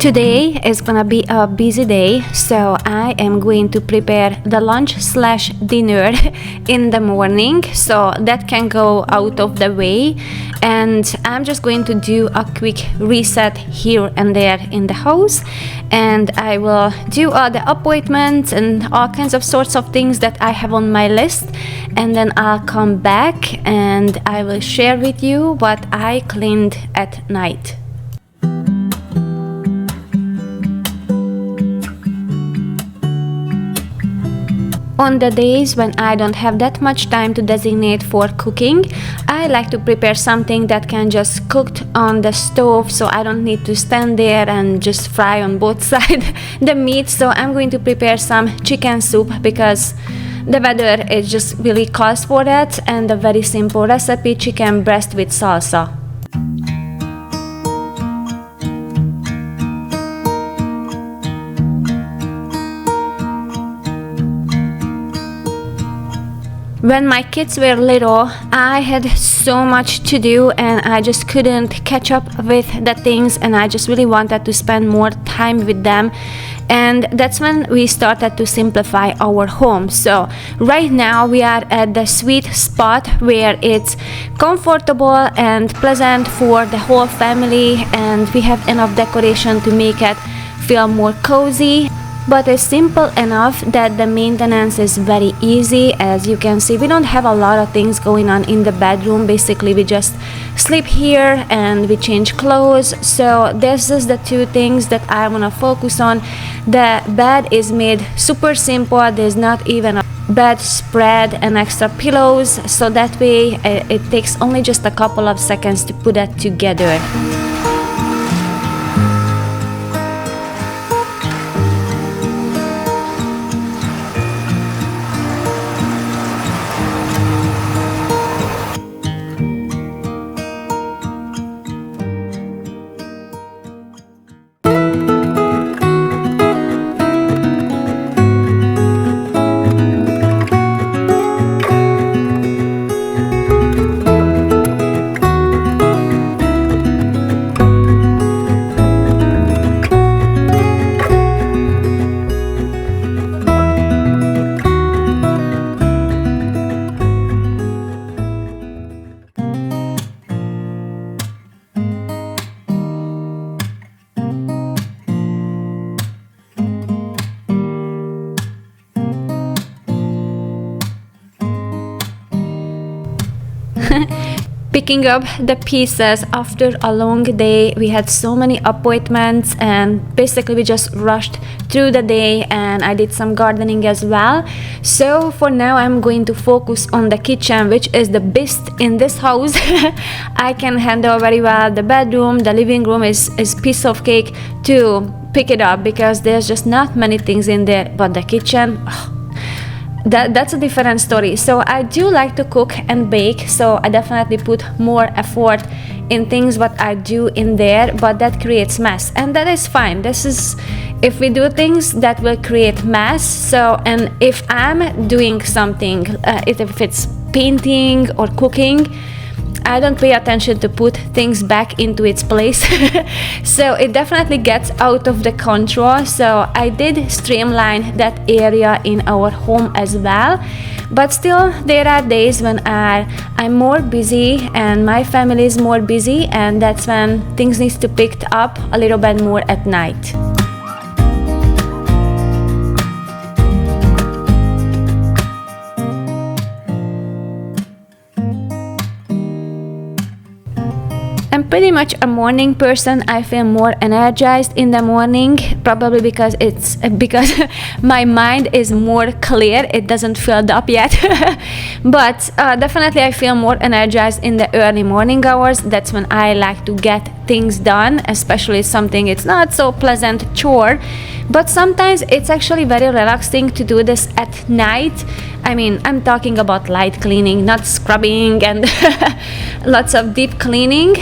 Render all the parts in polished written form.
Today is gonna be a busy day, so I am going to prepare the lunch slash dinner in the morning so that can go out of the way, and I'm just going to do a quick reset here and there in the house, and I will do all the appointments and all kinds of sorts of things that I have on my list, and then I'll come back and I will share with you what I cleaned at night. On the days when I don't have that much time to designate for cooking, I like to prepare something that can just cook on the stove, so I don't need to stand there and just fry on both sides the meat. So I'm going to prepare some chicken soup because the weather is just really calls for that, and a very simple recipe: chicken breast with salsa. When my kids were little, I had so much to do and I just couldn't catch up with the things, and I just really wanted to spend more time with them, and that's when we started to simplify our home. So right now we are at the sweet spot where it's comfortable and pleasant for the whole family, and we have enough decoration to make it feel more cozy, but it's simple enough that the maintenance is very easy. As you can see, we don't have a lot of things going on in the bedroom. Basically, we just sleep here and we change clothes. So this is the two things that I want to focus on. The bed is made super simple. There's not even a bed spread and extra pillows, so that way it takes only just a couple of seconds to put that together. Picking up the pieces after a long day. We had so many appointments and basically we just rushed through the day, and I did some gardening as well. So for now I'm going to focus on the kitchen, which is the best in this house. I can handle very well the bedroom. The living room is piece of cake to pick it up because there's just not many things in there, but the kitchen, that's a different story. So I do like to cook and bake, so I definitely put more effort in things what I do in there, but that creates mess, and that is fine. This is, if we do things that will create mess. So, and if I'm doing something, if it's painting or cooking, I don't pay attention to put things back into its place. So it definitely gets out of the control. So I did streamline that area in our home as well, but still there are days when I'm more busy and my family is more busy, and that's when things need to pick up a little bit more at night. I'm pretty much a morning person. I feel more energized in the morning, probably because my mind is more clear. It doesn't filled up yet. But definitely I feel more energized in the early morning hours. That's when I like to get things done, especially something it's not so pleasant chore, but sometimes it's actually very relaxing to do this at night. I mean, I'm talking about light cleaning, not scrubbing and lots of deep cleaning.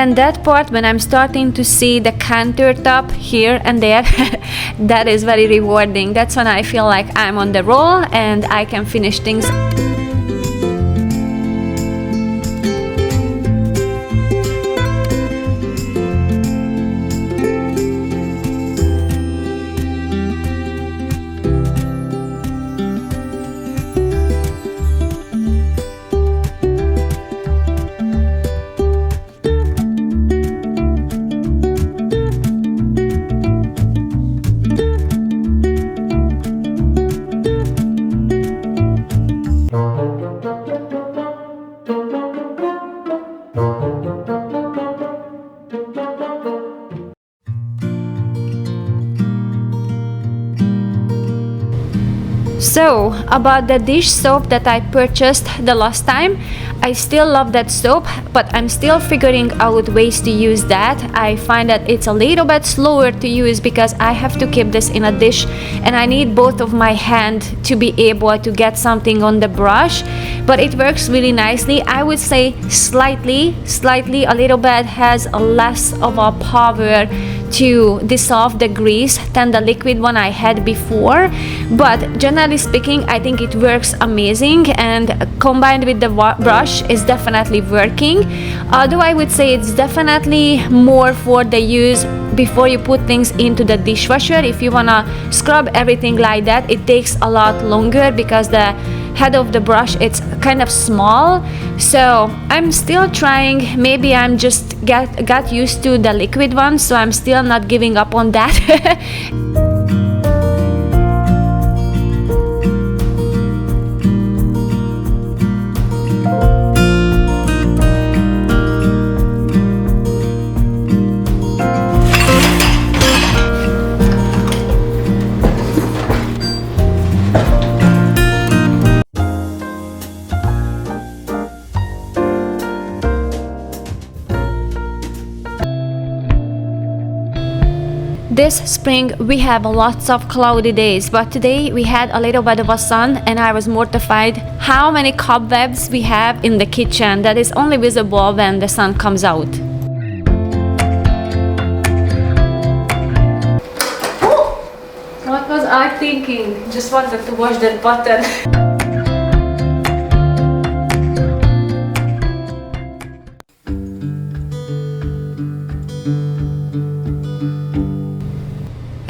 And that part, when I'm starting to see the countertop here and there, that is very rewarding. That's when I feel like I'm on the roll and I can finish things. So, about the dish soap that I purchased the last time, I still love that soap, but I'm still figuring out ways to use that. I find that it's a little bit slower to use because I have to keep this in a dish and I need both of my hand to be able to get something on the brush, but it works really nicely. I would say slightly, a little bit has a less of a power to dissolve the grease than the liquid one I had before, but generally speaking I think it works amazing, and combined with the brush is definitely working. Although I would say it's definitely more for the use before you put things into the dishwasher. If you wanna scrub everything like that, it takes a lot longer because the head of the brush, it's kind of small. So I'm still trying. Maybe I'm just got used to the liquid one, so I'm still not giving up on that. This spring we have lots of cloudy days, but today we had a little bit of a sun and I was mortified how many cobwebs we have in the kitchen that is only visible when the sun comes out. What was I thinking? Just wanted to wash that button.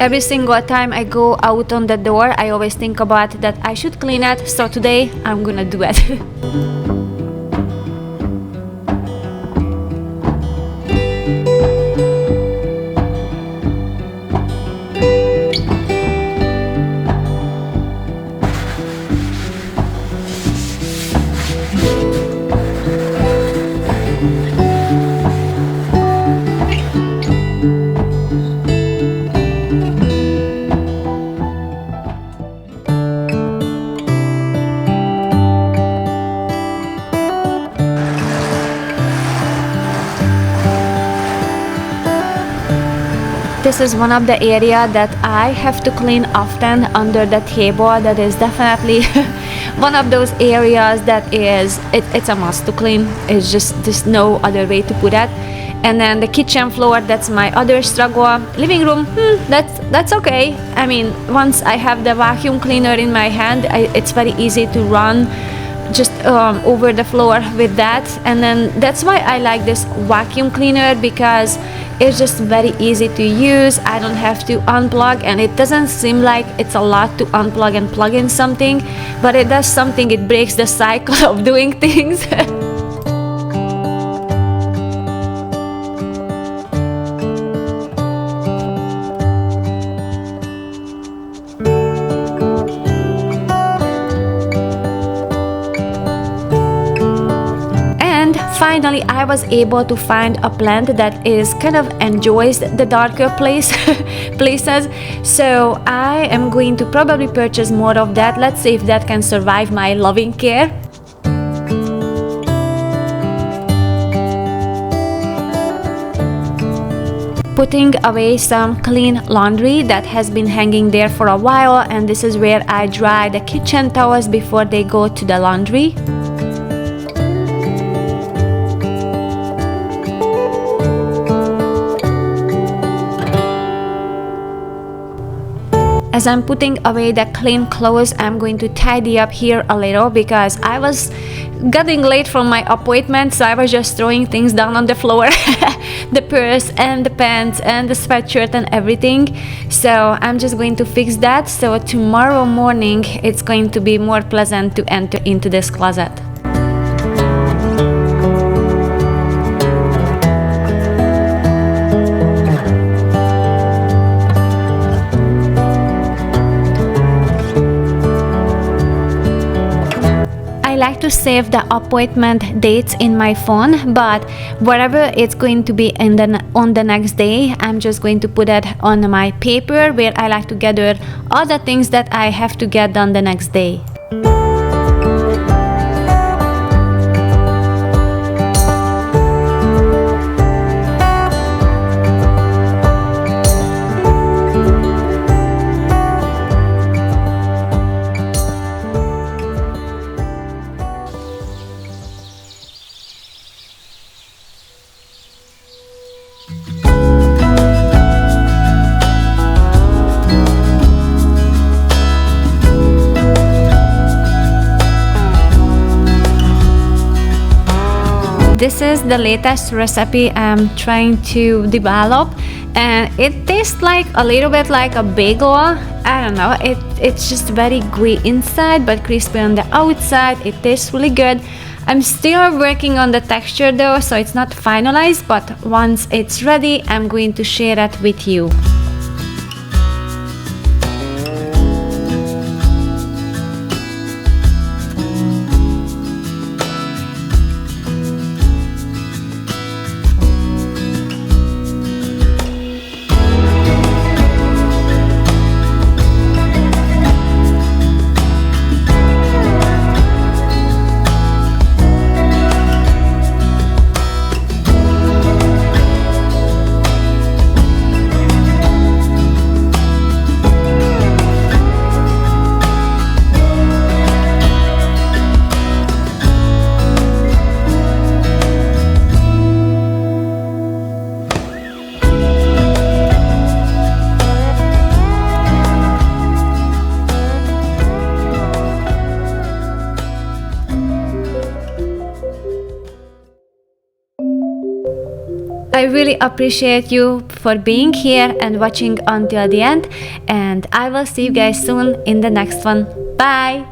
Every single time I go out on the door, I always think about that I should clean it, so today I'm gonna do it. This is one of the area that I have to clean often under the table. That is definitely one of those areas that it's a must to clean. It's just there's no other way to put it. And then the kitchen floor, that's my other struggle. Living room, that's okay. I mean, once I have the vacuum cleaner in my hand, it's very easy to run just over the floor with that. And then that's why I like this vacuum cleaner, because it's just very easy to use. I don't have to unplug, and it doesn't seem like it's a lot to unplug and plug in something, but it does something. It breaks the cycle of doing things. Finally, I was able to find a plant that is kind of enjoys the darker places. So I am going to probably purchase more of that. Let's see if that can survive my loving care. Putting away some clean laundry that has been hanging there for a while, and this is where I dry the kitchen towels before they go to the laundry. As I'm putting away the clean clothes, I'm going to tidy up here a little because I was getting late from my appointment, so I was just throwing things down on the floor, the purse and the pants and the sweatshirt and everything. So I'm just going to fix that, so tomorrow morning it's going to be more pleasant to enter into this closet. I like to save the appointment dates in my phone, but whatever it's going to be on the next day, I'm just going to put it on my paper where I like to gather all the things that I have to get done the next day. This is the latest recipe I'm trying to develop, and it tastes like a little bit like a bagel. I don't know, it's just very gooey inside but crispy on the outside. It tastes really good. I'm still working on the texture though, so it's not finalized, but once it's ready, I'm going to share it with you. I really appreciate you for being here and watching until the end, and I will see you guys soon in the next one. Bye!